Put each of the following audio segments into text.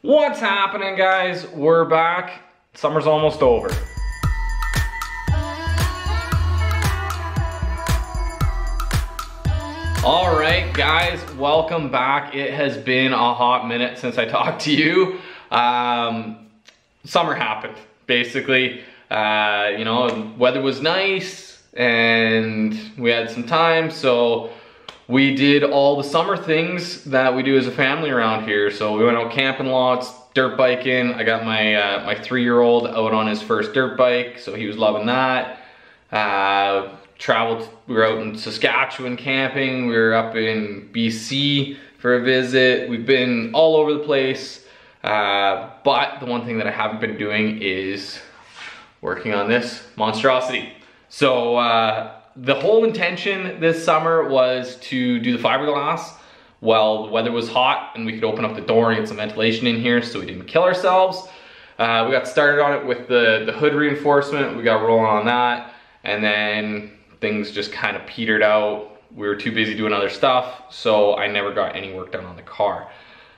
What's happening, guys? We're back. Summer's almost over. All right, guys, welcome back. It has been a hot minute since I talked to you. Summer happened, basically. You know, weather was nice and we had some time, so we did all the summer things that we do as a family around here. So we went out camping lots, dirt biking. I got my my 3-year-old out on his first dirt bike, so he was loving that. Traveled, we were out in Saskatchewan camping. We were up in BC for a visit. We've been all over the place. But the one thing that I haven't been doing is working on this monstrosity. So the whole intention this summer was to do the fiberglass while the weather was hot and we could open up the door and get some ventilation in here so we didn't kill ourselves. We got started on it with the hood reinforcement. We got rolling on that, and then things just kind of petered out. We were too busy doing other stuff, so I never got any work done on the car.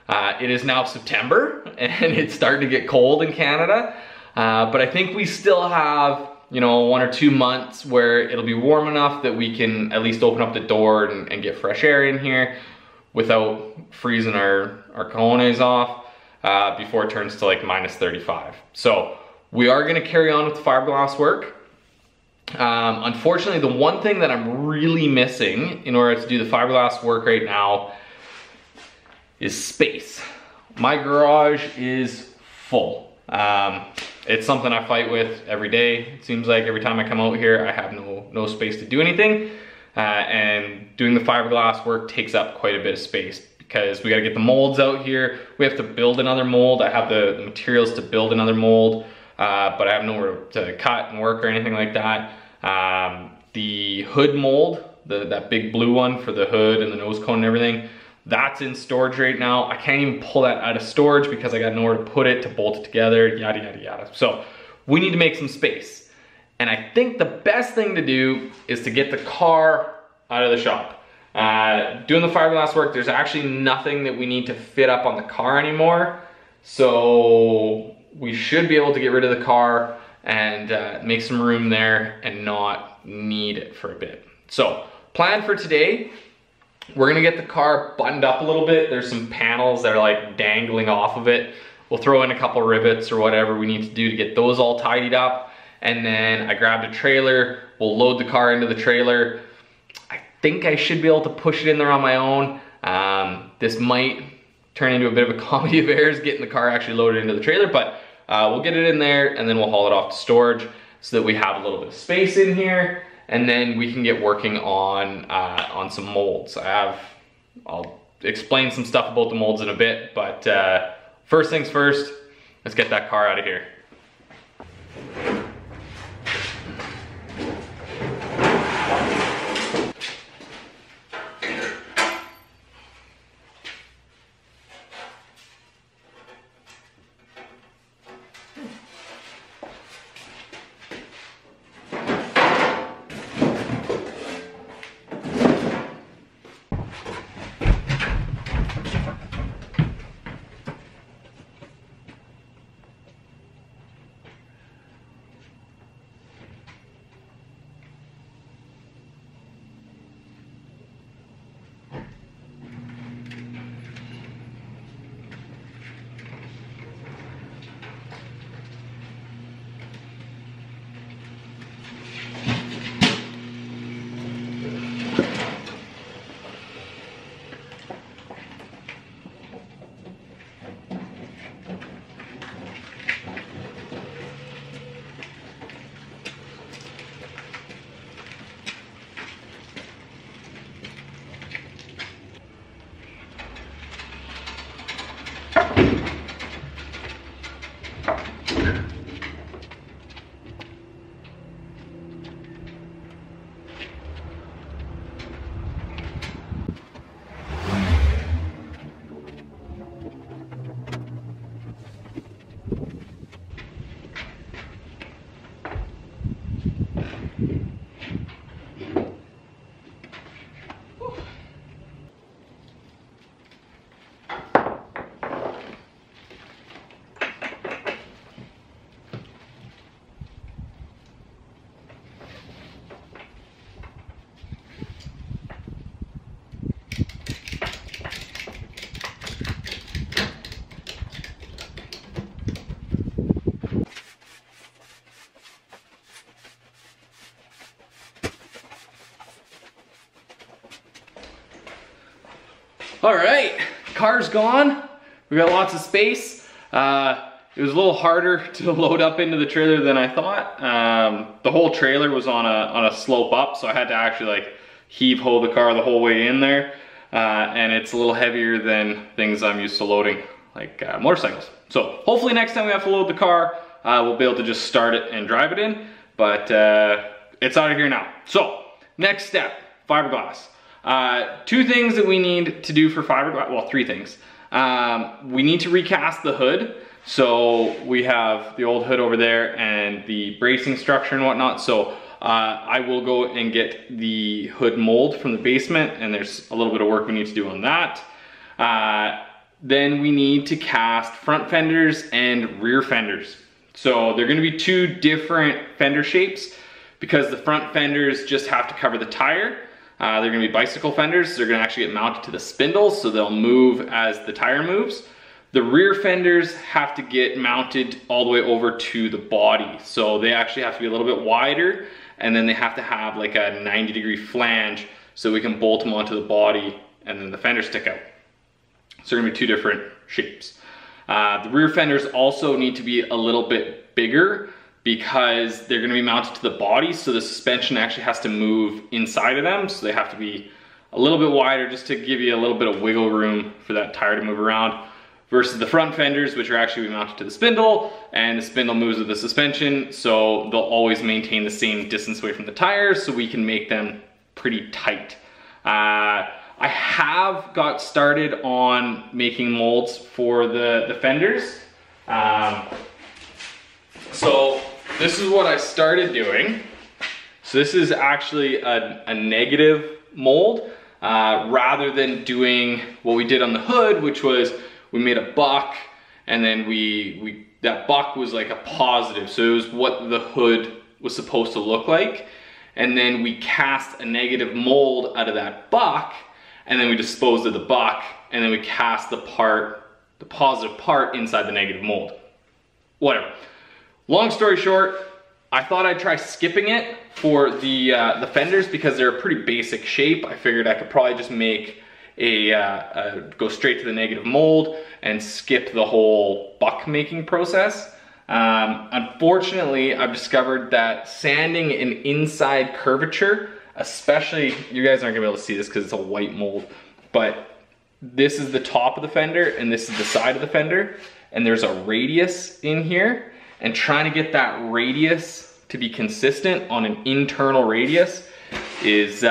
It is now September and it's starting to get cold in Canada, but I think we still have, you know, 1 or 2 months where it'll be warm enough that we can at least open up the door and get fresh air in here without freezing our cojones off before it turns to like -35. So we are gonna carry on with the fiberglass work. Unfortunately, the one thing that I'm really missing in order to do the fiberglass work right now is space. My garage is full. It's something I fight with every day. It seems like every time I come out here, I have no space to do anything. And doing the fiberglass work takes up quite a bit of space because we gotta get the molds out here. We have to build another mold. I have the materials to build another mold, but I have nowhere to cut and work or anything like that. The hood mold, that big blue one for the hood and the nose cone and everything, that's in storage right now. I can't even pull that out of storage because I got nowhere to put it, to bolt it together, yada, yada, yada. So we need to make some space. And I think the best thing to do is to get the car out of the shop. Doing the fiberglass work, there's actually nothing that we need to fit up on the car anymore. So we should be able to get rid of the car and make some room there and not need it for a bit. So plan for today, we're gonna get the car buttoned up a little bit. There's some panels that are like dangling off of it. We'll throw in a couple rivets or whatever we need to do to get those all tidied up. And then I grabbed a trailer. We'll load the car into the trailer. I think I should be able to push it in there on my own. This might turn into a bit of a comedy of errors getting the car actually loaded into the trailer, but we'll get it in there and then we'll haul it off to storage so that we have a little bit of space in here. And then we can get working on some molds. I'll explain some stuff about the molds in a bit, but first things first, let's get that car out of here. All right, car's gone. We got lots of space. It was a little harder to load up into the trailer than I thought. The whole trailer was on a slope up, so I had to actually like heave-ho the car the whole way in there. And it's a little heavier than things I'm used to loading, like motorcycles. So hopefully next time we have to load the car, we'll be able to just start it and drive it in, but it's out of here now. So next step, fiberglass. Two things that we need to do for fiberglass, well, three things. We need to recast the hood. So we have the old hood over there and the bracing structure and whatnot. So I will go and get the hood mold from the basement, and there's a little bit of work we need to do on that. Then we need to cast front fenders and rear fenders. So they're gonna be two different fender shapes because the front fenders just have to cover the tire. They're gonna be bicycle fenders. They're gonna actually get mounted to the spindles, so they'll move as the tire moves. The rear fenders have to get mounted all the way over to the body. So they actually have to be a little bit wider, and then they have to have like a 90-degree flange so we can bolt them onto the body and then the fenders stick out. So they're gonna be two different shapes. The rear fenders also need to be a little bit bigger because they're gonna be mounted to the body, so the suspension actually has to move inside of them, so they have to be a little bit wider just to give you a little bit of wiggle room for that tire to move around, versus the front fenders, which are actually mounted to the spindle, and the spindle moves with the suspension, so they'll always maintain the same distance away from the tires, so we can make them pretty tight. I have got started on making molds for the fenders. So this is what I started doing. So this is actually a negative mold, rather than doing what we did on the hood, which was we made a buck, and then that buck was like a positive. So it was what the hood was supposed to look like. And then we cast a negative mold out of that buck, and then we disposed of the buck, and then we cast the positive part inside the negative mold. Whatever. Long story short, I thought I'd try skipping it for the fenders because they're a pretty basic shape. I figured I could probably just make go straight to the negative mold and skip the whole buck making process. Unfortunately, I've discovered that sanding an inside curvature, especially, you guys aren't gonna be able to see this because it's a white mold, but this is the top of the fender and this is the side of the fender, and there's a radius in here, and trying to get that radius to be consistent on an internal radius is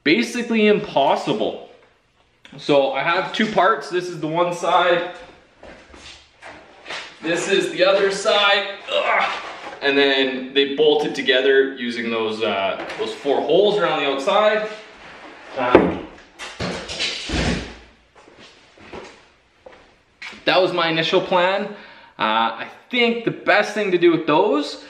basically impossible. So I have two parts. This is the one side, this is the other side. Ugh. And then they bolted together using those 4 holes around the outside. That was my initial plan. I think the best thing to do with those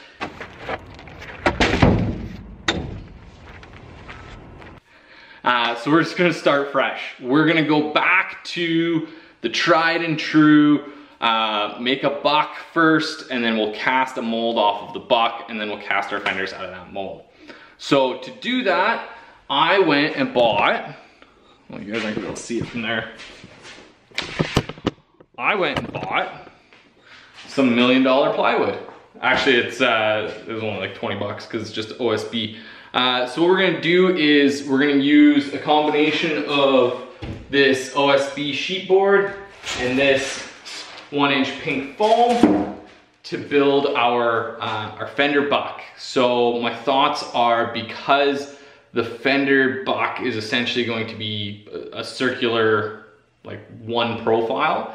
so we're just gonna start fresh. We're gonna go back to the tried and true, make a buck first, and then we'll cast a mold off of the buck, and then we'll cast our fenders out of that mold. So to do that, I went and bought, well, you guys aren't gonna be able to see it from there. I went and bought some $1 million plywood. Actually, it was only like 20 bucks because it's just OSB. So what we're gonna do is we're gonna use a combination of this OSB sheet board and this 1-inch pink foam to build our fender buck. So my thoughts are, because the fender buck is essentially going to be a circular, like one profile,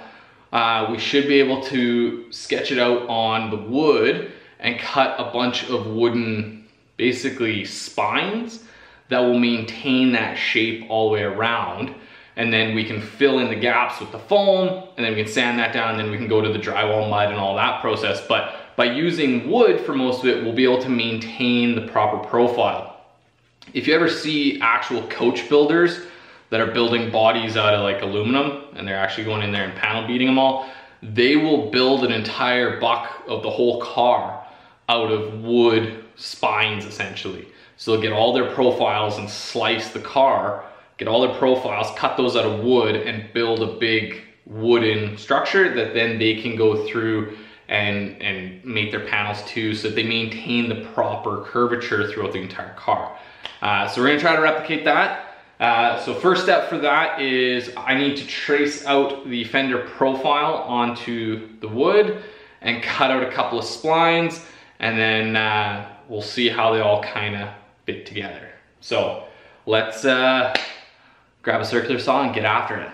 we should be able to sketch it out on the wood and cut a bunch of wooden, basically spines that will maintain that shape all the way around. And then we can fill in the gaps with the foam, and then we can sand that down, and then we can go to the drywall mud and all that process. But by using wood for most of it, we'll be able to maintain the proper profile. If you ever see actual coach builders that are building bodies out of like aluminum, and they're actually going in there and panel beating them all, they will build an entire buck of the whole car out of wood spines essentially. So they'll get all their profiles and slice the car get all their profiles, cut those out of wood, and build a big wooden structure that then they can go through and make their panels too, so that they maintain the proper curvature throughout the entire car. So we're gonna try to replicate that. So first step for that is I need to trace out the fender profile onto the wood and cut out a couple of splines, and then we'll see how they all kind of fit together. So let's grab a circular saw and get after it.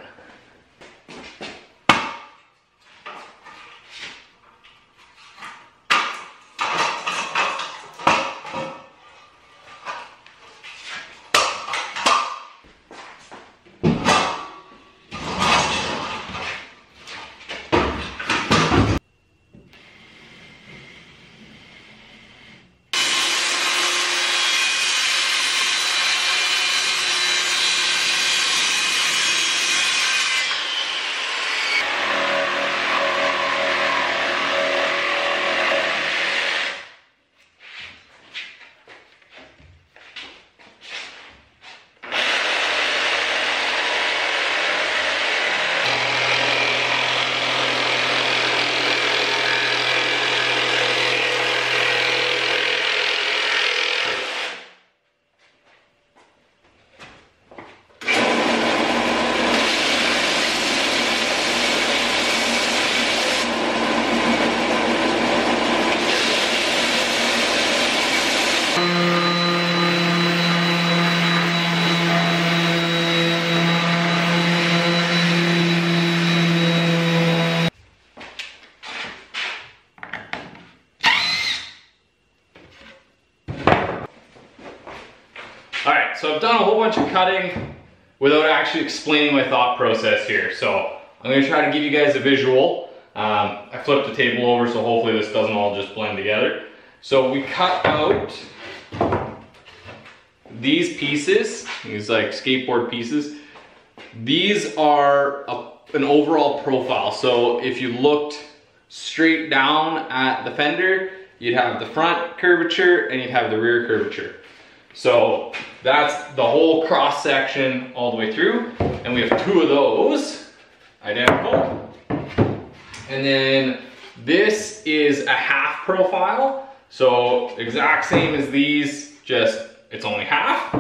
Alright, so I've done a whole bunch of cutting without actually explaining my thought process here. So I'm going to try to give you guys a visual. I flipped the table over, so hopefully this doesn't all just blend together. So we cut out these pieces, these like skateboard pieces. These are an overall profile. So if you looked straight down at the fender, you'd have the front curvature and you'd have the rear curvature. So that's the whole cross section all the way through, and we have two of those, identical. And then this is a half profile, so exact same as these, just it's only half.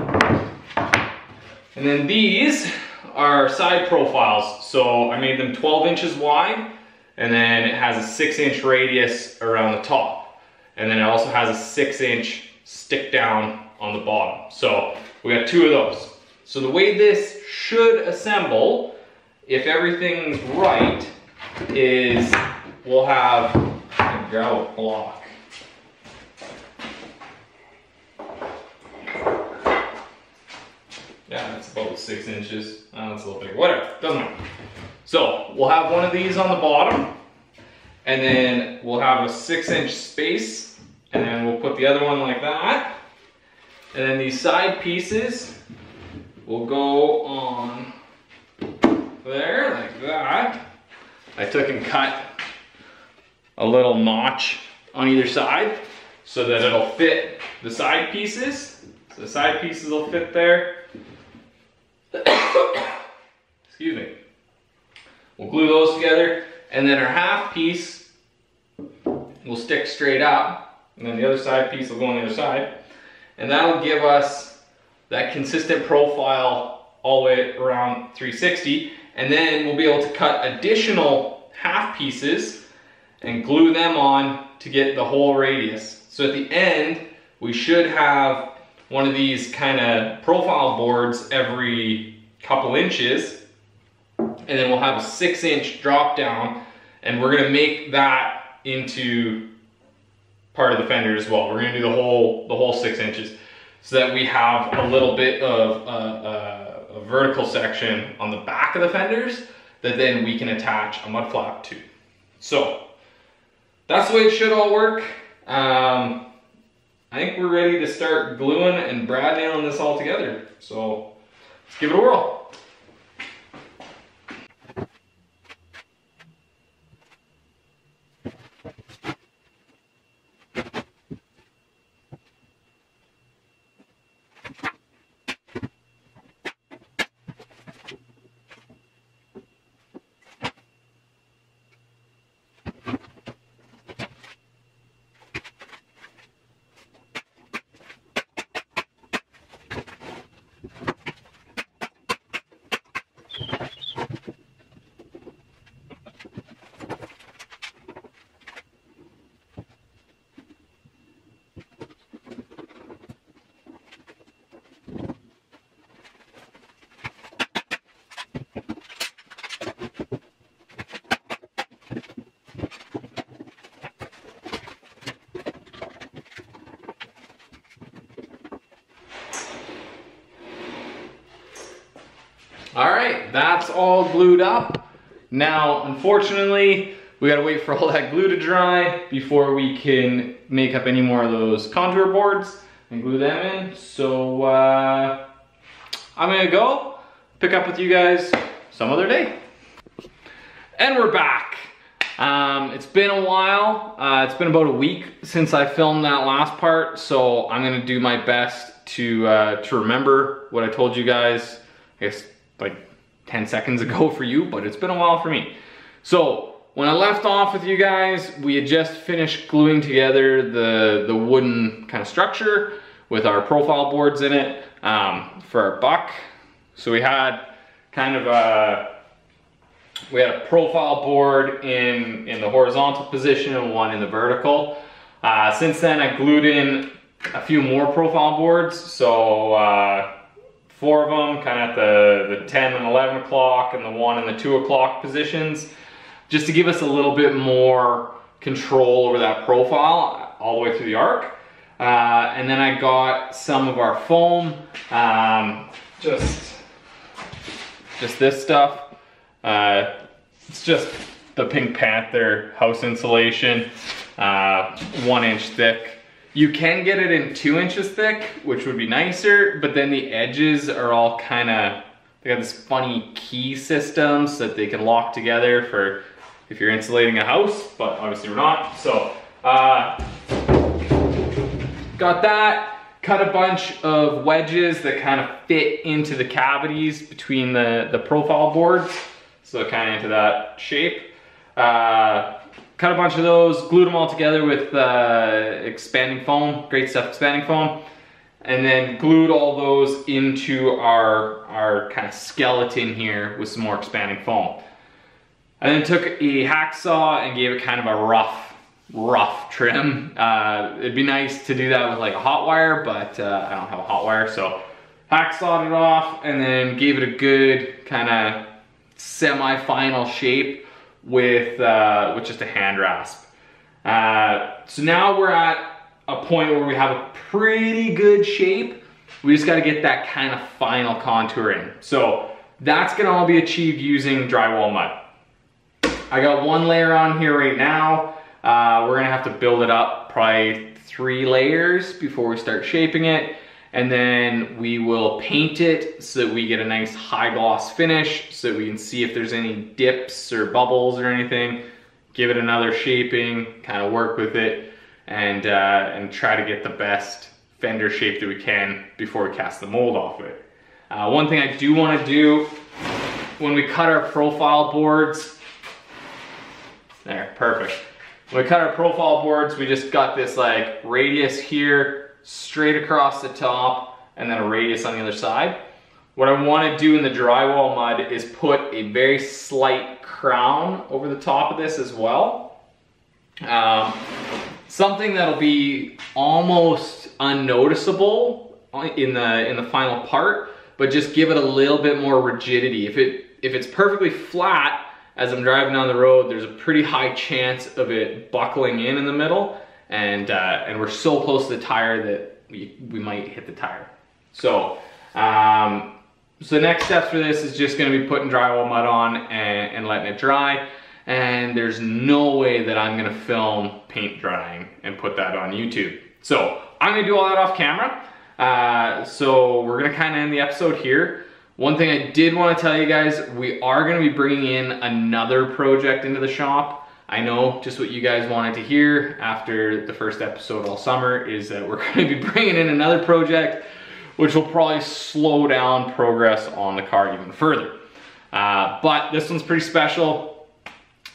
And then these are side profiles, so I made them 12 inches wide, and then it has a 6-inch radius around the top. And then it also has a 6-inch stick down on the bottom. So we got two of those. So the way this should assemble, if everything's right, is we'll have a grout block. Yeah, that's about 6 inches. That's a little bigger, whatever, doesn't matter. So we'll have one of these on the bottom, and then we'll have a 6-inch space, and then we'll put the other one like that. And then these side pieces will go on there, like that. I took and cut a little notch on either side so that it'll fit the side pieces. So the side pieces will fit there. Excuse me. We'll glue those together, and then our half piece will stick straight up, and then the other side piece will go on the other side. And that'll give us that consistent profile all the way around 360. And then we'll be able to cut additional half pieces and glue them on to get the whole radius. So at the end, we should have one of these kind of profile boards every couple inches. And then we'll have a 6-inch drop down, and we're gonna make that into part of the fender as well. We're gonna do the whole 6 inches, so that we have a little bit of a vertical section on the back of the fenders that then we can attach a mud flap to. So that's the way it should all work. I think we're ready to start gluing and brad nailing this all together. So let's give it a whirl. All right, that's all glued up. Now, unfortunately, we gotta wait for all that glue to dry before we can make up any more of those contour boards and glue them in. So I'm gonna go pick up with you guys some other day. And we're back. It's been a while. It's been about a week since I filmed that last part, so I'm gonna do my best to remember what I told you guys, I guess like 10 seconds ago for you, but it's been a while for me. So when I left off with you guys, we had just finished gluing together the wooden kind of structure with our profile boards in it for our buck. So we had kind of a profile board in the horizontal position and one in the vertical. Since then, I glued in a few more profile boards. So 4 of them kind of at the 10 and 11 o'clock and the 1 and the 2 o'clock positions, just to give us a little bit more control over that profile all the way through the arc. And then I got some of our foam, just this stuff. It's just the Pink Panther house insulation, 1 inch thick. You can get it in 2 inches thick, which would be nicer, but then the edges are all kind of, they got this funny key system so that they can lock together for if you're insulating a house, but obviously we're not. So, got that, cut a bunch of wedges that kind of fit into the cavities between the profile boards. So kind of into that shape. Cut a bunch of those, glued them all together with expanding foam, Great Stuff expanding foam, and then glued all those into our kind of skeleton here with some more expanding foam. I then took a hacksaw and gave it kind of a rough trim. It'd be nice to do that with like a hot wire, but I don't have a hot wire, so hacksawed it off and then gave it a good kind of semi-final shape with just a hand rasp. So now we're at a point where we have a pretty good shape. We just got to get that kind of final contouring. So that's gonna all be achieved using drywall mud. I got 1 layer on here right now. We're gonna have to build it up probably 3 layers before we start shaping it. And then we will paint it so that we get a nice high gloss finish so that we can see if there's any dips or bubbles or anything. Give it another shaping, kind of work with it, and try to get the best Fender shape that we can before we cast the mold off of it. One thing I do want to do when we cut our profile boards, there, perfect. When we cut our profile boards, we just got this like radius here, straight across the top, and then a radius on the other side. What I want to do in the drywall mud is put a very slight crown over the top of this as well. Something that'll be almost unnoticeable in the final part, but just give it a little bit more rigidity. If it's perfectly flat as I'm driving down the road, there's a pretty high chance of it buckling in the middle, and we're so close to the tire that we might hit the tire. So, so the next steps for this is just gonna be putting drywall mud on and letting it dry. And there's no way that I'm gonna film paint drying and put that on YouTube. So I'm gonna do all that off camera. So we're gonna kind of end the episode here. One thing I did want to tell you guys, we are going to be bringing in another project into the shop. I know just what you guys wanted to hear after the first episode all summer is that we're going to be bringing in another project, which will probably slow down progress on the car even further. But this one's pretty special.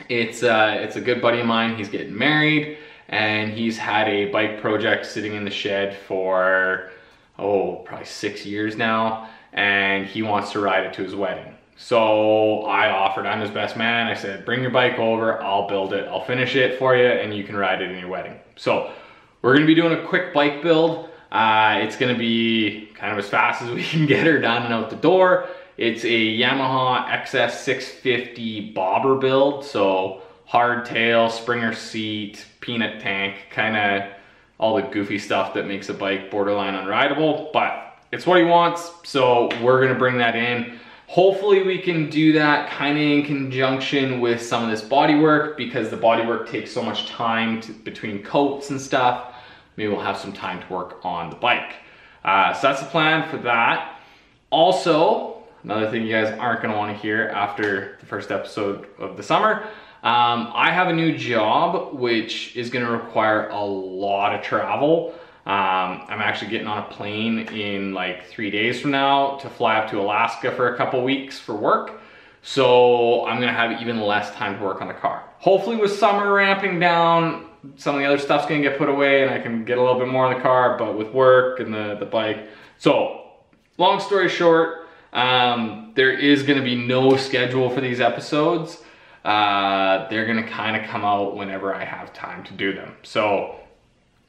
It's a good buddy of mine. He's getting married and he's had a bike project sitting in the shed for, probably 6 years now. And he wants to ride it to his wedding. So I offered, I'm his best man. I said, bring your bike over, I'll build it, I'll finish it for you, and you can ride it in your wedding. So we're gonna be doing a quick bike build. It's gonna be kind of as fast as we can get her done and out the door. It's a Yamaha XS650 bobber build. So hardtail, Springer seat, peanut tank, kind of all the goofy stuff that makes a bike borderline unrideable, but it's what he wants, so we're gonna bring that in. Hopefully we can do that kind of in conjunction with some of this body work, because the body work takes so much time between coats and stuff. Maybe we'll have some time to work on the bike. So that's the plan for that. Also, another thing you guys aren't gonna wanna hear after the first episode of the summer, I have a new job which is gonna require a lot of travel. I'm actually getting on a plane in like 3 days from now to fly up to Alaska for a couple weeks for work. So I'm gonna have even less time to work on the car. Hopefully with summer ramping down, some of the other stuff's gonna get put away and I can get a little bit more in the car, but with work and the bike. So long story short, there is gonna be no schedule for these episodes. They're gonna kind of come out whenever I have time to do them. So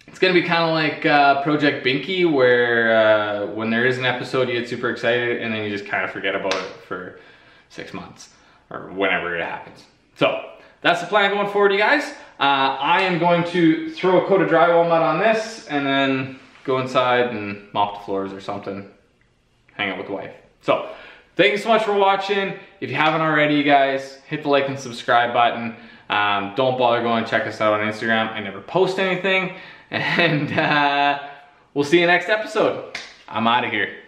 it's gonna be kind of like Project Binky, where when there is an episode, you get super excited and then you just kind of forget about it for 6 months or whenever it happens. So that's the plan going forward, you guys. I am going to throw a coat of drywall mud on this and then go inside and mop the floors or something, hang out with the wife. So thank you so much for watching. If you haven't already, you guys, hit the like and subscribe button. Don't bother going and check us out on Instagram. I never post anything. And we'll see you next episode. I'm out of here.